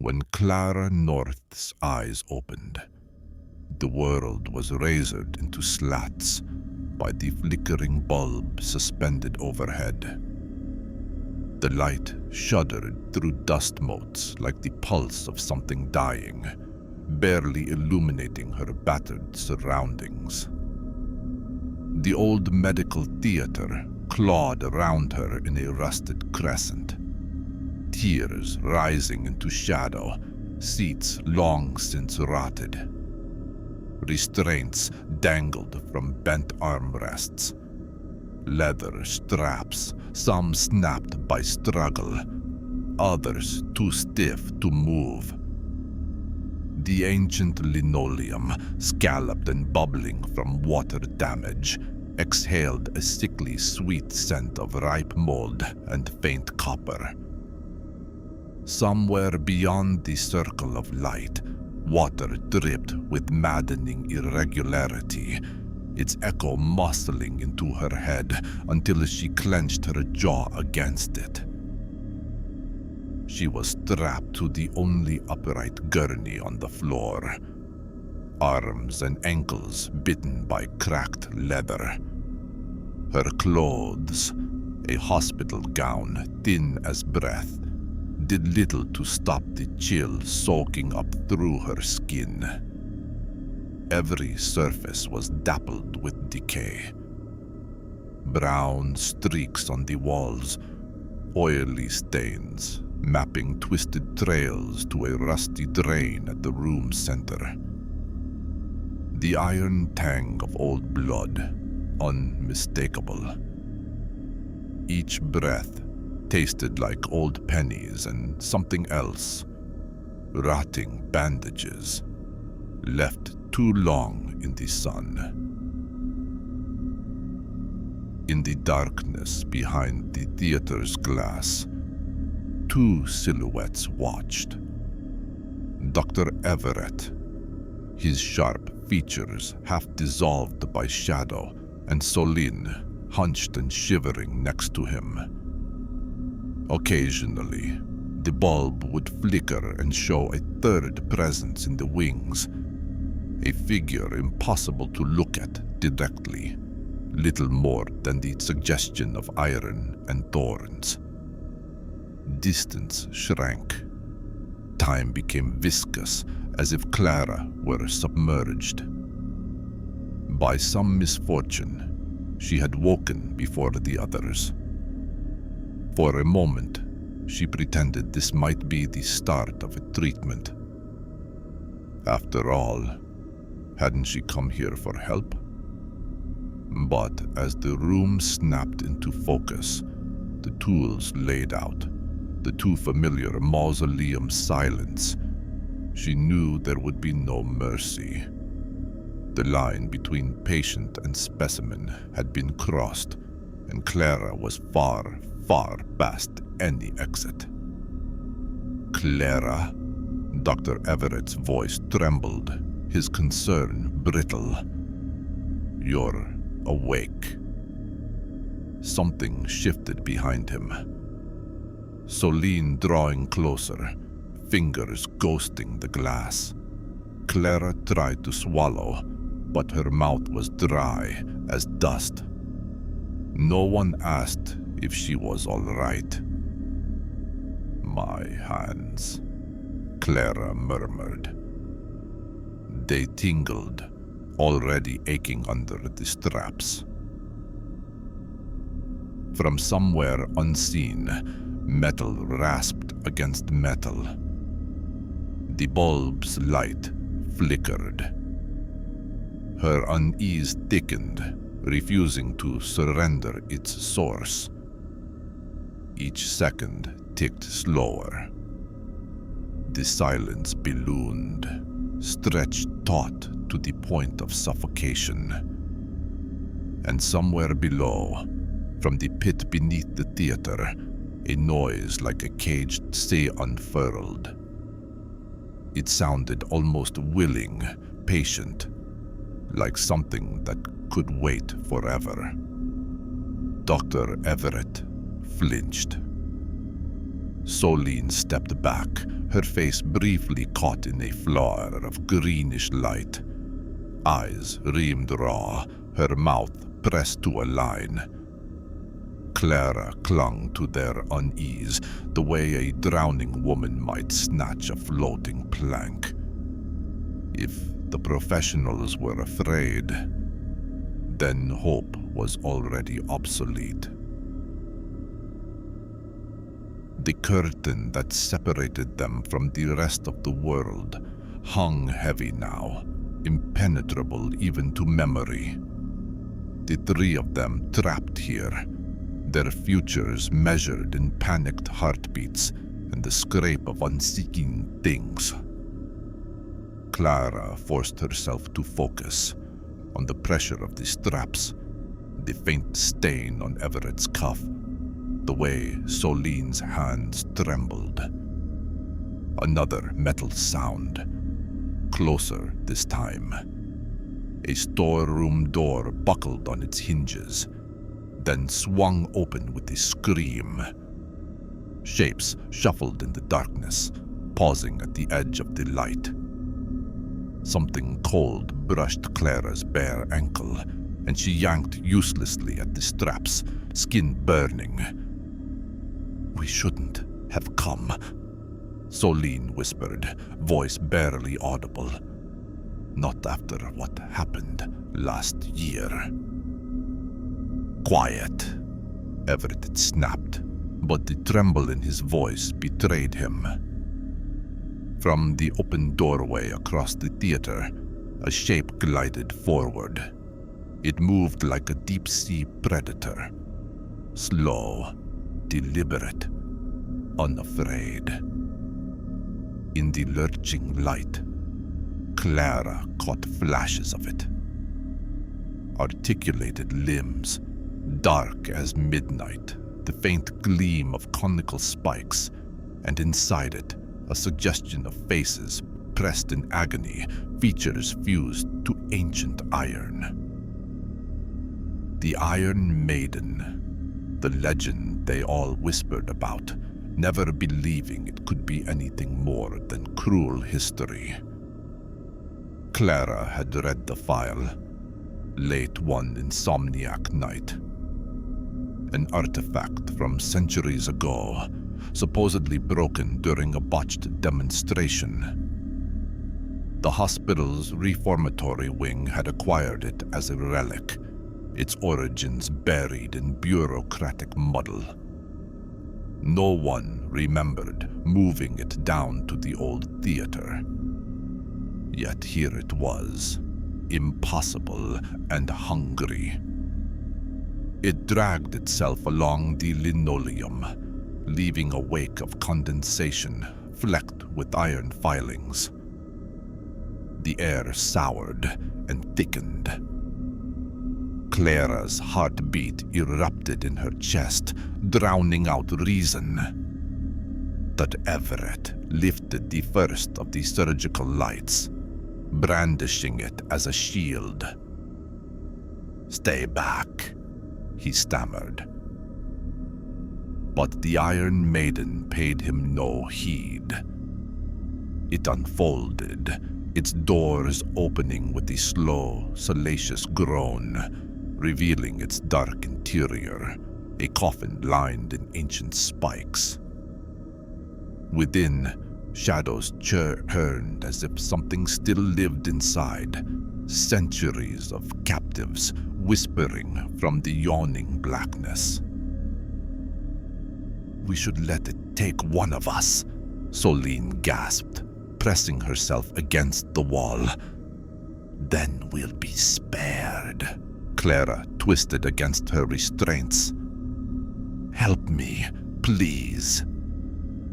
When Clara North's eyes opened, the world was razored into slats by the flickering bulb suspended overhead. The light shuddered through dust motes like the pulse of something dying, barely illuminating her battered surroundings. The old medical theater clawed around her in a rusted crescent, tiers rising into shadow, seats long since rotted. Restraints dangled from bent armrests. Leather straps, some snapped by struggle, others too stiff to move. The ancient linoleum, scalloped and bubbling from water damage, exhaled a sickly sweet scent of ripe mold and faint copper. Somewhere beyond the circle of light, water dripped with maddening irregularity, its echo muscling into her head until she clenched her jaw against it. She was strapped to the only upright gurney on the floor, arms and ankles bitten by cracked leather. Her clothes, a hospital gown thin as breath, did little to stop the chill soaking up through her skin. Every surface was dappled with decay. Brown streaks on the walls, oily stains, mapping twisted trails to a rusty drain at the room's center. The iron tang of old blood, unmistakable. Each breath tasted like old pennies and something else, rotting bandages, left too long in the sun. In the darkness behind the theater's glass, two silhouettes watched. Dr. Everett, his sharp features half dissolved by shadow, and Solene, hunched and shivering next to him. Occasionally, the bulb would flicker and show a third presence in the wings, a figure impossible to look at directly, little more than the suggestion of iron and thorns. Distance shrank. Time became viscous, as if Clara were submerged. By some misfortune, she had woken before the others. For a moment, she pretended this might be the start of a treatment. After all, hadn't she come here for help? But as the room snapped into focus, the tools laid out, the too familiar mausoleum silence, she knew there would be no mercy. The line between patient and specimen had been crossed, and Clara was far, far past any exit. Clara? Dr. Everett's voice trembled, his concern brittle. You're awake. Something shifted behind him. Solene drawing closer, fingers ghosting the glass. Clara tried to swallow, but her mouth was dry as dust. No one asked if she was all right. My hands, Clara murmured. They tingled, already aching under the straps. From somewhere unseen, metal rasped against metal. The bulb's light flickered. Her unease thickened, refusing to surrender its source. Each second ticked slower. The silence ballooned, stretched taut to the point of suffocation. And somewhere below, from the pit beneath the theater, a noise like a caged sea unfurled. It sounded almost willing, patient, like something that could wait forever. Dr. Everett flinched. Solene stepped back, her face briefly caught in a flare of greenish light. Eyes rimmed raw, her mouth pressed to a line. Clara clung to their unease, the way a drowning woman might snatch a floating plank. If the professionals were afraid, then hope was already obsolete. The curtain that separated them from the rest of the world hung heavy now, impenetrable even to memory. The three of them trapped here, their futures measured in panicked heartbeats and the scrape of unseen things. Clara forced herself to focus on the pressure of the straps, the faint stain on Everett's cuff, the way Solene's hands trembled. Another metal sound, closer this time. A storeroom door buckled on its hinges, then swung open with a scream. Shapes shuffled in the darkness, pausing at the edge of the light. Something cold brushed Clara's bare ankle, and she yanked uselessly at the straps, skin burning. "We shouldn't have come," Solene whispered, voice barely audible. "Not after what happened last year." "Quiet," Everett had snapped, but the tremble in his voice betrayed him. From the open doorway across the theater, a shape glided forward. It moved like a deep-sea predator. Slow, deliberate, unafraid. In the lurching light, Clara caught flashes of it. Articulated limbs, dark as midnight, the faint gleam of conical spikes, and inside it, a suggestion of faces pressed in agony, features fused to ancient iron. The Iron Maiden, the legend they all whispered about, never believing it could be anything more than cruel history. Clara had read the file, late one insomniac night. An artifact from centuries ago, supposedly broken during a botched demonstration. The hospital's reformatory wing had acquired it as a relic, its origins buried in bureaucratic muddle. No one remembered moving it down to the old theater. Yet here it was, impossible and hungry. It dragged itself along the linoleum, leaving a wake of condensation flecked with iron filings. The air soured and thickened. Clara's heartbeat erupted in her chest, drowning out reason. But Everett lifted the first of the surgical lights, brandishing it as a shield. "Stay back," he stammered. But the Iron Maiden paid him no heed. It unfolded, its doors opening with a slow, salacious groan, revealing its dark interior, a coffin lined in ancient spikes. Within, shadows churned as if something still lived inside, centuries of captives whispering from the yawning blackness. "We should let it take one of us," Solene gasped, pressing herself against the wall. "Then we'll be spared." Clara twisted against her restraints. "Help me, please."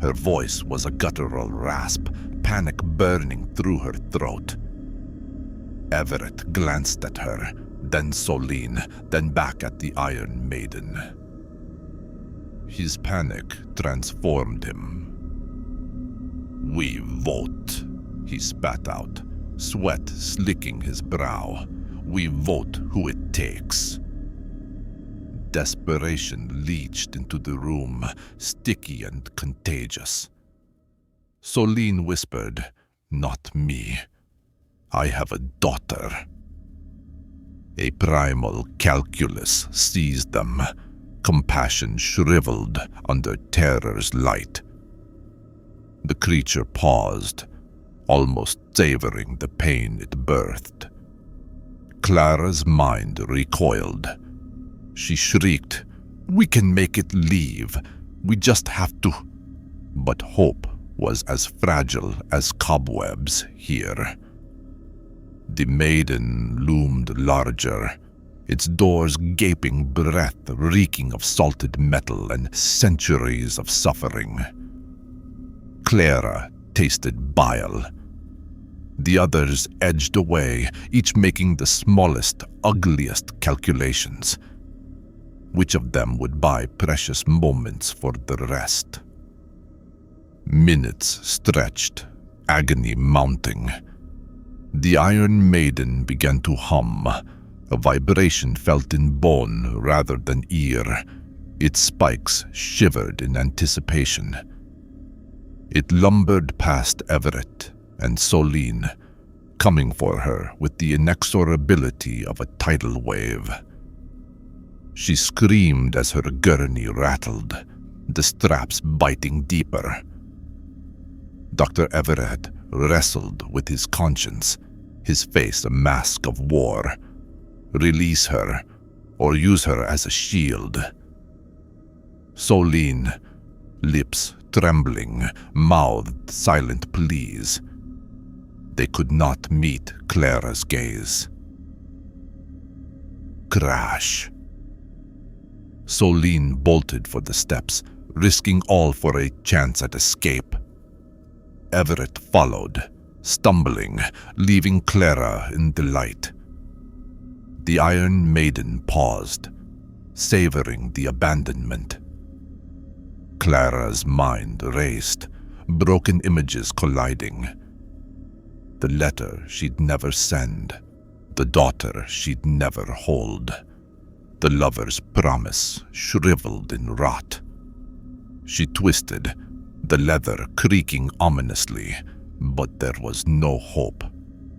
Her voice was a guttural rasp, panic burning through her throat. Everett glanced at her, then Solene, then back at the Iron Maiden. His panic transformed him. "We vote," he spat out, sweat slicking his brow. "We vote who it takes. Desperation leached into the room, sticky and contagious. Solene whispered, "Not me. I have a daughter." A primal calculus seized them. Compassion shriveled under terror's light. The creature paused, almost savoring the pain it birthed. Clara's mind recoiled. She shrieked, "We can make it leave. We just have to." But hope was as fragile as cobwebs here. The maiden loomed larger, its door's gaping breath reeking of salted metal and centuries of suffering. Clara tasted bile. The others edged away, each making the smallest, ugliest calculations. Which of them would buy precious moments for the rest? Minutes stretched, agony mounting. The Iron Maiden began to hum, a vibration felt in bone rather than ear. Its spikes shivered in anticipation. It lumbered past Everett and Solene, coming for her with the inexorability of a tidal wave. She screamed as her gurney rattled, the straps biting deeper. Dr. Everett wrestled with his conscience, his face a mask of war. Release her, or use her as a shield. Solene, lips trembling, mouthed silent pleas. They could not meet Clara's gaze. Crash. Solene bolted for the steps, risking all for a chance at escape. Everett followed, stumbling, leaving Clara in the light. The Iron Maiden paused, savoring the abandonment. Clara's mind raced, broken images colliding. The letter she'd never send, the daughter she'd never hold, the lover's promise shriveled in rot. She twisted, the leather creaking ominously, but there was no hope.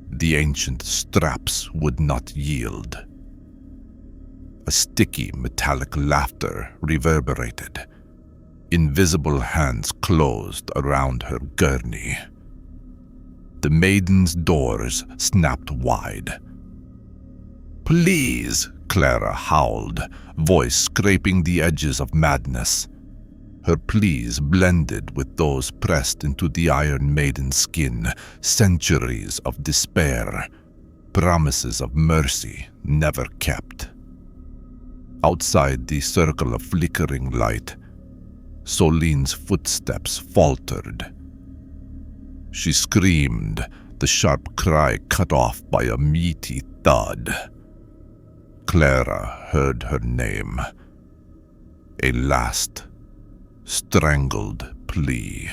The ancient straps would not yield. A sticky metallic laughter reverberated. Invisible hands closed around her gurney. The maiden's doors snapped wide. "Please," Clara howled, voice scraping the edges of madness. Her pleas blended with those pressed into the Iron Maiden's skin, centuries of despair, promises of mercy never kept. Outside the circle of flickering light, Solene's footsteps faltered. She screamed, the sharp cry cut off by a meaty thud. Clara heard her name. A last, strangled plea.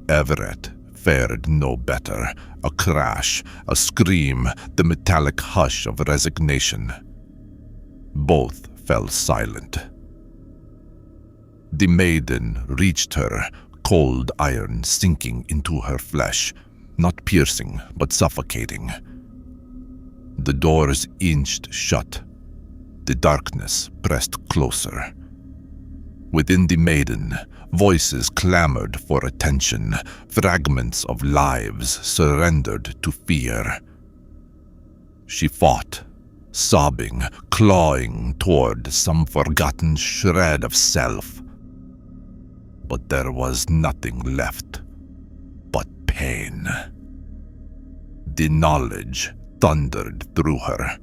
Everett fared no better. A crash, a scream, the metallic hush of resignation. Both fell silent. The maiden reached her, cold iron sinking into her flesh, not piercing but suffocating. The doors inched shut. The darkness pressed closer. Within the maiden, voices clamored for attention, fragments of lives surrendered to fear. She fought, sobbing, clawing toward some forgotten shred of self. But there was nothing left but pain. The knowledge thundered through her.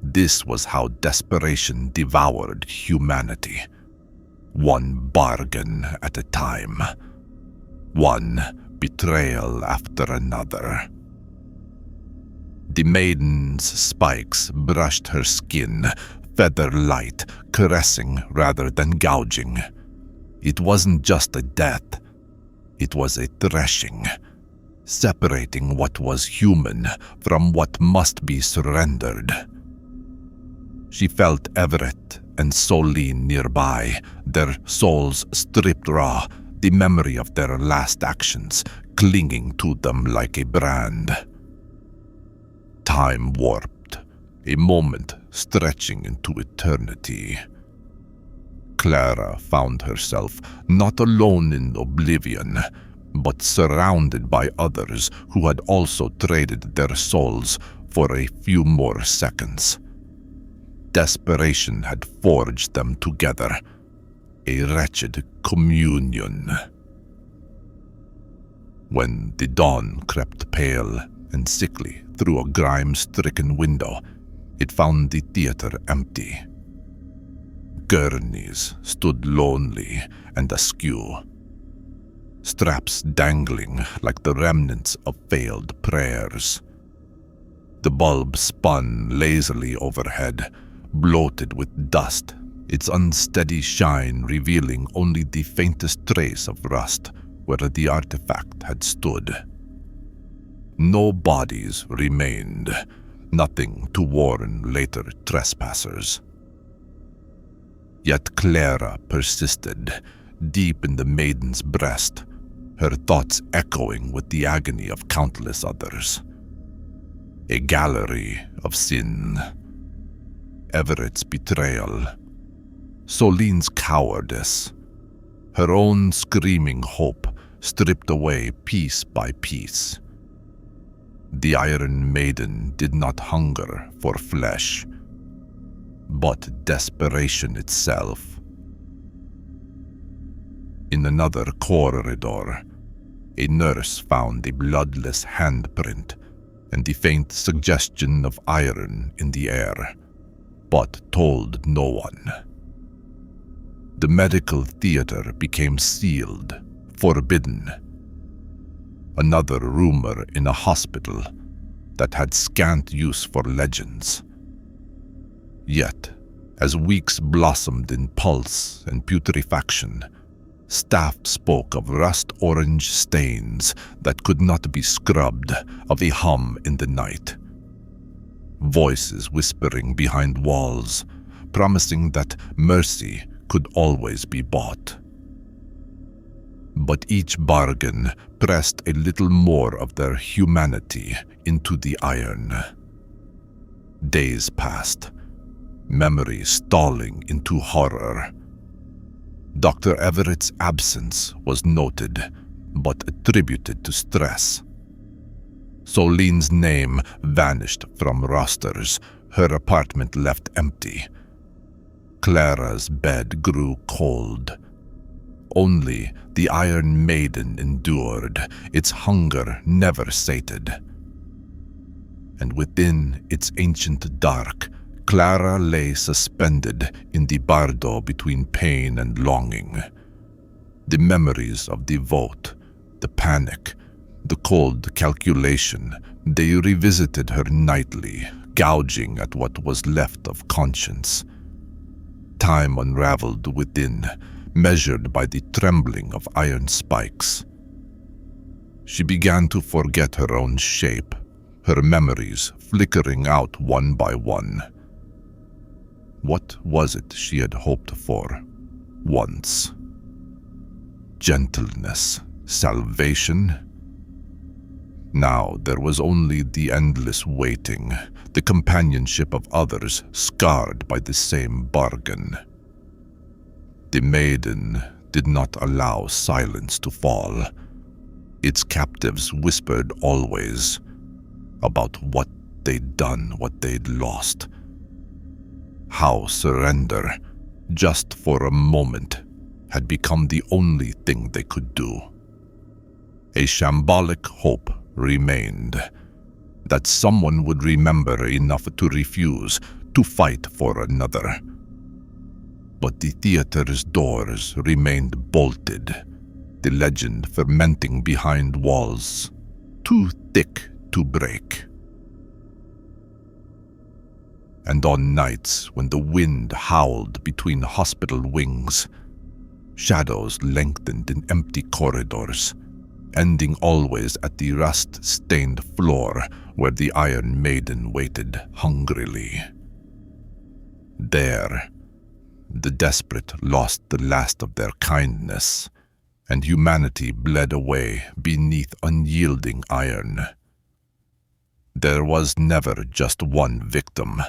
This was how desperation devoured humanity. One bargain at a time. One betrayal after another. The maiden's spikes brushed her skin, feather light, caressing rather than gouging. It wasn't just a death. It was a threshing, separating what was human from what must be surrendered. She felt Everett and Solene nearby, their souls stripped raw, the memory of their last actions clinging to them like a brand. Time warped, a moment stretching into eternity. Clara found herself not alone in oblivion, but surrounded by others who had also traded their souls for a few more seconds. Desperation had forged them together, a wretched communion. When the dawn crept pale and sickly through a grime-stricken window, it found the theater empty. Gurneys stood lonely and askew, straps dangling like the remnants of failed prayers. The bulb spun lazily overhead, bloated with dust, its unsteady shine revealing only the faintest trace of rust where the artifact had stood. No bodies remained, nothing to warn later trespassers. Yet Clara persisted, deep in the maiden's breast, her thoughts echoing with the agony of countless others. A gallery of sin. Everett's betrayal, Solene's cowardice, her own screaming hope stripped away piece by piece. The Iron Maiden did not hunger for flesh, but desperation itself. In another corridor, a nurse found a bloodless handprint and the faint suggestion of iron in the air, but told no one. The medical theater became sealed, forbidden. Another rumor in a hospital that had scant use for legends. Yet, as weeks blossomed in pulse and putrefaction, staff spoke of rust-orange stains that could not be scrubbed, of a hum in the night. Voices whispering behind walls, promising that mercy could always be bought. But each bargain pressed a little more of their humanity into the iron. Days passed, memory stalling into horror. Dr. Everett's absence was noted, but attributed to stress. Solene's name vanished from rosters, her apartment left empty. Clara's bed grew cold. Only the Iron Maiden endured, its hunger never sated. And within its ancient dark, Clara lay suspended in the bardo between pain and longing. The memories of the vote, the panic, the cold calculation, they revisited her nightly, gouging at what was left of conscience. Time unraveled within, measured by the trembling of iron spikes. She began to forget her own shape, her memories flickering out one by one. What was it she had hoped for once? Gentleness, salvation? Now there was only the endless waiting, the companionship of others scarred by the same bargain. The maiden did not allow silence to fall. Its captives whispered always about what they'd done, what they'd lost. How surrender, just for a moment, had become the only thing they could do. A shambolic hope remained, that someone would remember enough to refuse, to fight for another. But the theater's doors remained bolted, the legend fermenting behind walls, too thick to break. And on nights when the wind howled between hospital wings, shadows lengthened in empty corridors, ending always at the rust-stained floor where the Iron Maiden waited hungrily. There, the desperate lost the last of their kindness, and humanity bled away beneath unyielding iron. There was never just one victim.